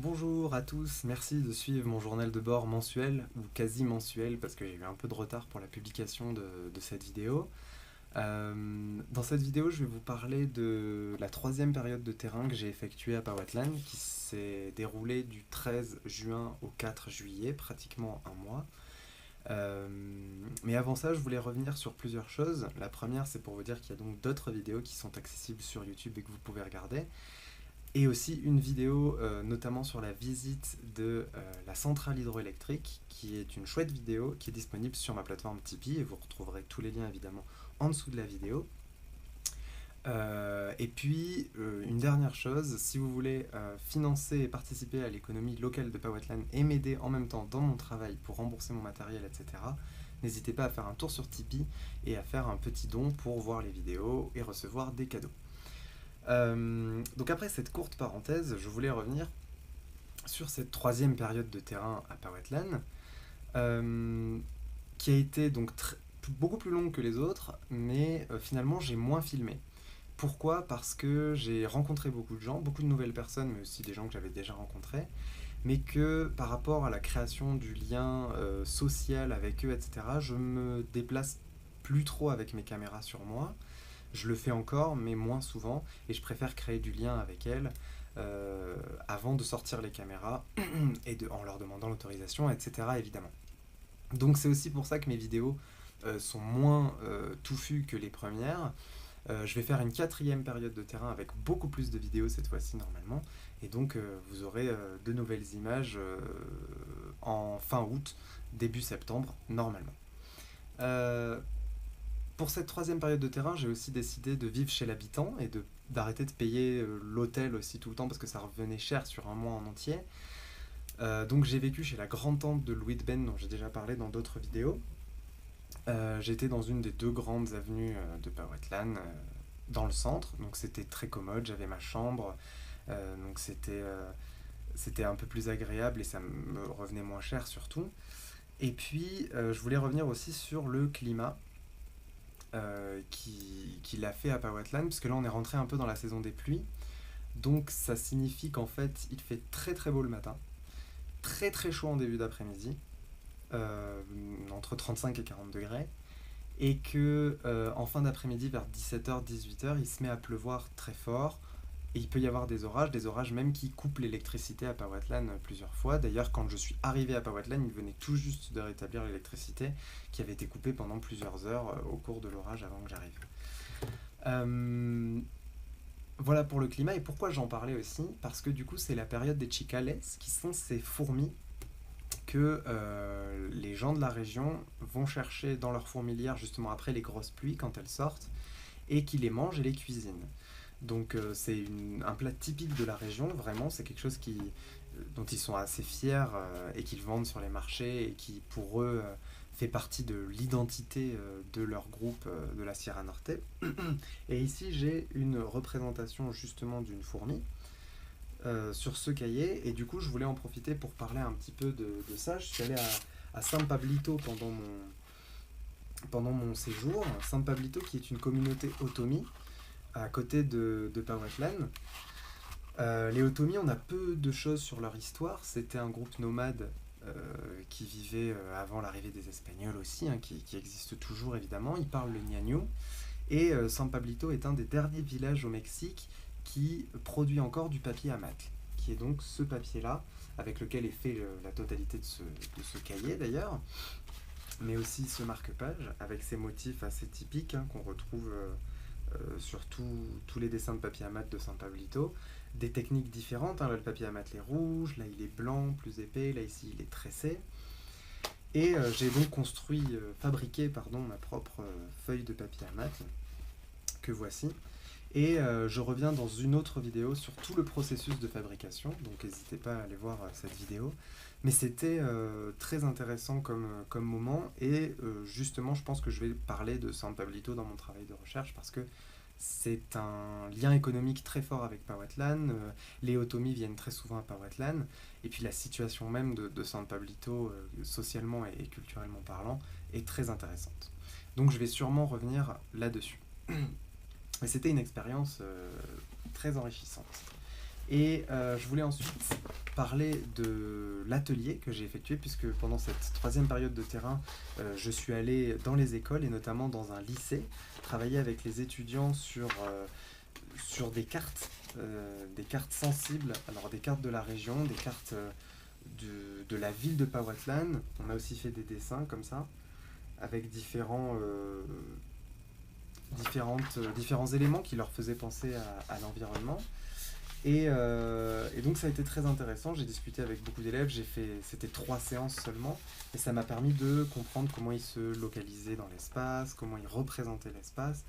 Bonjour à tous, merci de suivre mon journal de bord mensuel ou quasi mensuel parce qu'il y a eu un peu de retard pour la publication de cette vidéo. Dans cette vidéo, je vais vous parler de la troisième période de terrain que j'ai effectuée à Powhatan qui s'est déroulée du 13 juin au 4 juillet, pratiquement un mois. Mais avant ça, je voulais revenir sur plusieurs choses. La première, c'est pour vous dire qu'il y a donc d'autres vidéos qui sont accessibles sur YouTube et que vous pouvez regarder. Et aussi une vidéo notamment sur la visite de la centrale hydroélectrique, qui est une chouette vidéo qui est disponible sur ma plateforme Tipeee, et vous retrouverez tous les liens évidemment en dessous de la vidéo. Et puis, une dernière chose, si vous voulez financer et participer à l'économie locale de Powhatan et m'aider en même temps dans mon travail pour rembourser mon matériel, etc., n'hésitez pas à faire un tour sur Tipeee et à faire un petit don pour voir les vidéos et recevoir des cadeaux. Donc après cette courte parenthèse, je voulais revenir sur cette troisième période de terrain à Powhatan, qui a été donc beaucoup plus longue que les autres, mais finalement j'ai moins filmé. Pourquoi ? Parce que j'ai rencontré beaucoup de gens, beaucoup de nouvelles personnes, mais aussi des gens que j'avais déjà rencontrés, mais que par rapport à la création du lien social avec eux, etc., je me déplace plus trop avec mes caméras sur moi. Je le fais encore, mais moins souvent, et je préfère créer du lien avec elles avant de sortir les caméras et en leur demandant l'autorisation, etc. évidemment. Donc c'est aussi pour ça que mes vidéos sont moins touffues que les premières. Je vais faire une quatrième période de terrain avec beaucoup plus de vidéos cette fois-ci normalement, et donc vous aurez de nouvelles images en fin août, début septembre normalement. Pour cette troisième période de terrain, j'ai aussi décidé de vivre chez l'habitant et d'arrêter de payer l'hôtel aussi tout le temps parce que ça revenait cher sur un mois en entier. Donc j'ai vécu chez la grand-tante de Louis de Ben dont j'ai déjà parlé dans d'autres vidéos. J'étais dans une des deux grandes avenues de Powhatan, dans le centre, donc c'était très commode, j'avais ma chambre, donc c'était un peu plus agréable et ça me revenait moins cher surtout. Et puis je voulais revenir aussi sur le climat. Qu'il a fait à Powhatan, puisque là on est rentré un peu dans la saison des pluies, donc ça signifie qu'en fait il fait très très beau le matin, très très chaud en début d'après-midi, entre 35 et 40 degrés, et que en fin d'après-midi vers 17h, 18h, il se met à pleuvoir très fort, et il peut y avoir des orages même qui coupent l'électricité à Powhatan plusieurs fois. D'ailleurs, quand je suis arrivé à Powhatan, il venait tout juste de rétablir l'électricité qui avait été coupée pendant plusieurs heures au cours de l'orage avant que j'arrive. Voilà pour le climat, et pourquoi j'en parlais aussi, parce que du coup c'est la période des chicales, qui sont ces fourmis que les gens de la région vont chercher dans leur fourmilière justement après les grosses pluies quand elles sortent, et qui les mangent et les cuisinent. Donc c'est un plat typique de la région, vraiment, c'est quelque chose dont ils sont assez fiers et qu'ils vendent sur les marchés et qui pour eux fait partie de l'identité de leur groupe de la Sierra Norte. Et ici j'ai une représentation justement d'une fourmi sur ce cahier, et du coup je voulais en profiter pour parler un petit peu de ça. Je suis allé à San Pablito pendant mon séjour. San Pablito qui est une communauté Otomi à côté de Powhatan. Les Otomi, on a peu de choses sur leur histoire. C'était un groupe nomade qui vivait avant l'arrivée des Espagnols aussi, qui existe toujours évidemment. Ils parlent le ñañú. Et San Pablito est un des derniers villages au Mexique qui produit encore du papier à mâtle, qui est donc ce papier-là, avec lequel est fait la totalité de ce cahier d'ailleurs, mais aussi ce marque-page, avec ces motifs assez typiques qu'on retrouve sur tous les dessins de papier à mat de San Pablito, des techniques différentes. Là le papier à mat est rouge, là il est blanc, plus épais, là ici il est tressé. Et j'ai donc fabriqué ma propre feuille de papier à mat, que voici. Et je reviens dans une autre vidéo sur tout le processus de fabrication, donc n'hésitez pas à aller voir cette vidéo. Mais c'était très intéressant comme moment, et justement je pense que je vais parler de San Pablito dans mon travail de recherche, parce que c'est un lien économique très fort avec Powhatan. Les Otomi viennent très souvent à Powhatan, et puis la situation même de San Pablito, socialement et culturellement parlant, est très intéressante. Donc je vais sûrement revenir là-dessus. Mais c'était une expérience très enrichissante. Et je voulais ensuite parler de l'atelier que j'ai effectué, puisque pendant cette troisième période de terrain, je suis allé dans les écoles et notamment dans un lycée, travailler avec les étudiants sur des cartes sensibles, alors des cartes de la région, des cartes de la ville de Powhatan. On a aussi fait des dessins comme ça, avec différents éléments qui leur faisaient penser à l'environnement. Et donc ça a été très intéressant, j'ai discuté avec beaucoup d'élèves, c'était 3 séances seulement, et ça m'a permis de comprendre comment ils se localisaient dans l'espace, comment ils représentaient l'espace.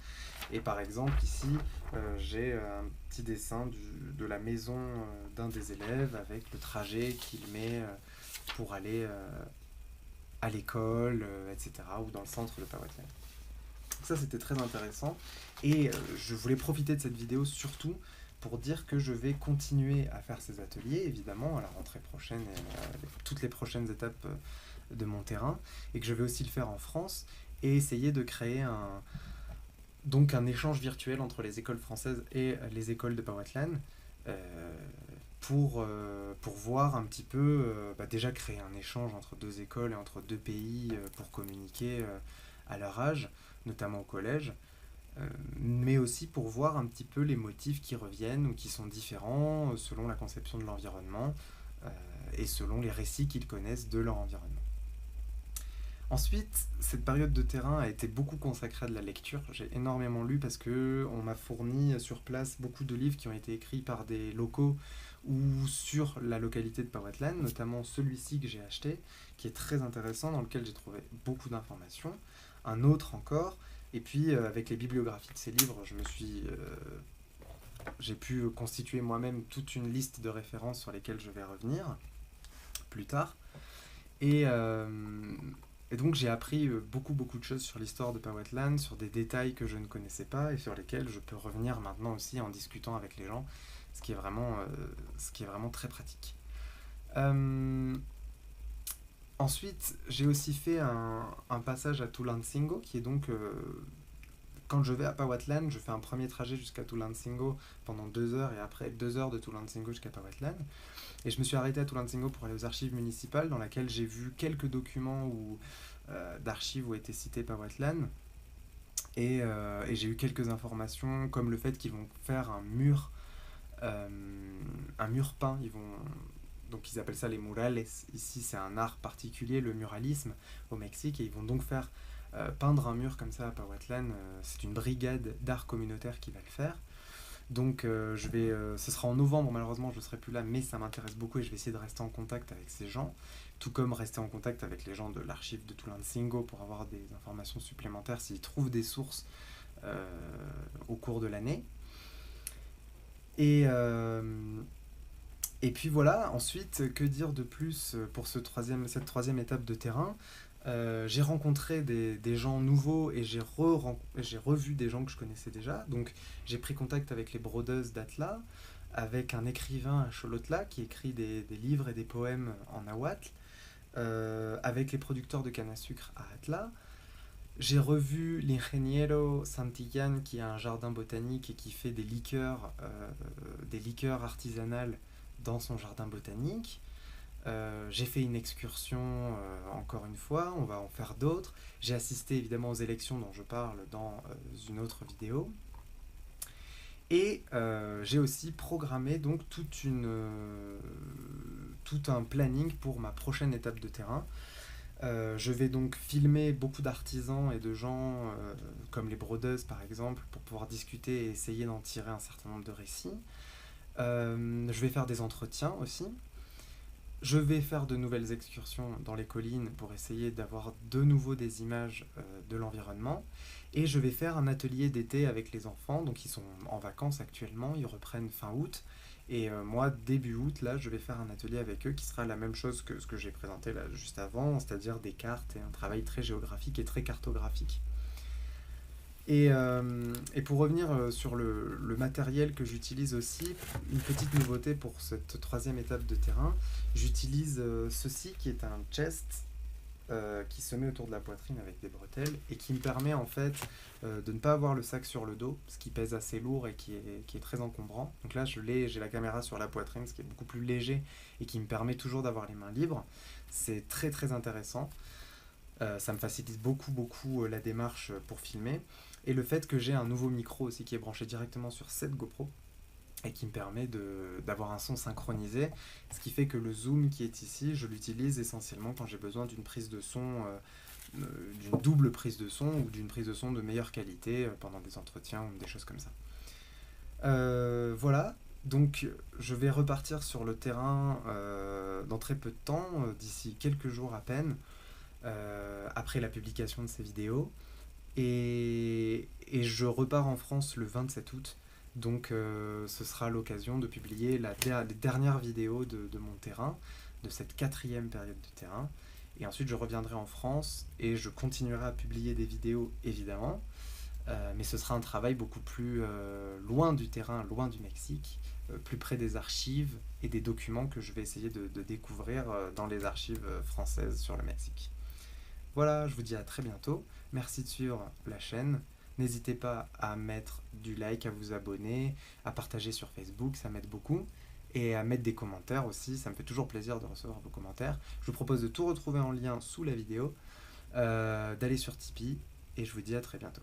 Et par exemple ici, j'ai un petit dessin de la maison d'un des élèves avec le trajet qu'il met pour aller à l'école, etc., ou dans le centre de Powhatan. Ça c'était très intéressant, et je voulais profiter de cette vidéo surtout pour dire que je vais continuer à faire ces ateliers, évidemment, à la rentrée prochaine et toutes les prochaines étapes de mon terrain, et que je vais aussi le faire en France, et essayer de créer un échange virtuel entre les écoles françaises et les écoles de Powhatan, pour voir un petit peu, déjà créer un échange entre 2 écoles et entre 2 pays pour communiquer à leur âge, notamment au collège, mais aussi pour voir un petit peu les motifs qui reviennent ou qui sont différents selon la conception de l'environnement et selon les récits qu'ils connaissent de leur environnement. Ensuite, cette période de terrain a été beaucoup consacrée à de la lecture. J'ai énormément lu parce qu'on m'a fourni sur place beaucoup de livres qui ont été écrits par des locaux ou sur la localité de Powhatan, notamment celui-ci que j'ai acheté, qui est très intéressant, dans lequel j'ai trouvé beaucoup d'informations. Un autre encore. Et puis, avec les bibliographies de ces livres, j'ai pu constituer moi-même toute une liste de références sur lesquelles je vais revenir plus tard. Et donc, j'ai appris beaucoup de choses sur l'histoire de Powhatan, sur des détails que je ne connaissais pas et sur lesquels je peux revenir maintenant aussi en discutant avec les gens, ce qui est vraiment très pratique. Ensuite, j'ai aussi fait un passage à Tulansingo, qui est donc, quand je vais à Powhatan, je fais un premier trajet jusqu'à Tulansingo pendant 2 heures, et après 2 heures de Tulansingo jusqu'à Powhatan. Et je me suis arrêté à Tulansingo pour aller aux archives municipales, dans laquelle j'ai vu quelques documents d'archives où était cité Powhatan. Et j'ai eu quelques informations, comme le fait qu'ils vont faire un mur peint. Donc ils appellent ça les murales. Ici c'est un art particulier, le muralisme au Mexique, et ils vont donc faire peindre un mur comme ça à Powhatan. C'est une brigade d'art communautaire qui va le faire. Donc ce sera en novembre, malheureusement je ne serai plus là, mais ça m'intéresse beaucoup et je vais essayer de rester en contact avec ces gens, tout comme rester en contact avec les gens de l'archive de Tulansingo pour avoir des informations supplémentaires s'ils trouvent des sources au cours de l'année. Et puis voilà, ensuite, que dire de plus pour cette troisième étape de terrain? J'ai rencontré des gens nouveaux et j'ai revu des gens que je connaissais déjà. Donc j'ai pris contact avec les brodeuses d'Atla, avec un écrivain à Xolotla qui écrit des livres et des poèmes en nahuatl, avec les producteurs de canne à sucre à Atla. J'ai revu l'ingeniero Santillan qui a un jardin botanique et qui fait des liqueurs artisanales dans son jardin botanique. J'ai fait une excursion, encore une fois, on va en faire d'autres. J'ai assisté évidemment aux élections dont je parle dans une autre vidéo. Et j'ai aussi programmé donc tout un planning pour ma prochaine étape de terrain. Je vais donc filmer beaucoup d'artisans et de gens comme les brodeuses par exemple pour pouvoir discuter et essayer d'en tirer un certain nombre de récits. Je vais faire des entretiens aussi. Je vais faire de nouvelles excursions dans les collines pour essayer d'avoir de nouveau des images de l'environnement. Et je vais faire un atelier d'été avec les enfants, donc ils sont en vacances actuellement, ils reprennent fin août. Et moi, début août, là, je vais faire un atelier avec eux qui sera la même chose que ce que j'ai présenté là juste avant, c'est-à-dire des cartes et un travail très géographique et très cartographique. Et pour revenir sur le matériel que j'utilise aussi, une petite nouveauté pour cette troisième étape de terrain, j'utilise ceci qui est un chest qui se met autour de la poitrine avec des bretelles et qui me permet en fait de ne pas avoir le sac sur le dos, ce qui pèse assez lourd et qui est très encombrant. Donc là, j'ai la caméra sur la poitrine, ce qui est beaucoup plus léger et qui me permet toujours d'avoir les mains libres. C'est très très intéressant. Ça me facilite beaucoup la démarche pour filmer. Et le fait que j'ai un nouveau micro aussi qui est branché directement sur cette GoPro et qui me permet d'avoir un son synchronisé, ce qui fait que le zoom qui est ici, je l'utilise essentiellement quand j'ai besoin d'une prise de son, d'une double prise de son ou d'une prise de son de meilleure qualité pendant des entretiens ou des choses comme ça. Voilà, donc je vais repartir sur le terrain dans très peu de temps, d'ici quelques jours à peine, après la publication de ces vidéos. Et je repars en France le 27 août. Donc ce sera l'occasion de publier les dernières vidéos de mon terrain, de cette 4e période de terrain. Et ensuite je reviendrai en France et je continuerai à publier des vidéos évidemment. Mais ce sera un travail beaucoup plus loin du terrain, loin du Mexique, plus près des archives et des documents que je vais essayer de découvrir dans les archives françaises sur le Mexique. Voilà, je vous dis à très bientôt. Merci de suivre la chaîne. N'hésitez pas à mettre du like, à vous abonner, à partager sur Facebook, ça m'aide beaucoup. Et à mettre des commentaires aussi, ça me fait toujours plaisir de recevoir vos commentaires. Je vous propose de tout retrouver en lien sous la vidéo, d'aller sur Tipeee, et je vous dis à très bientôt.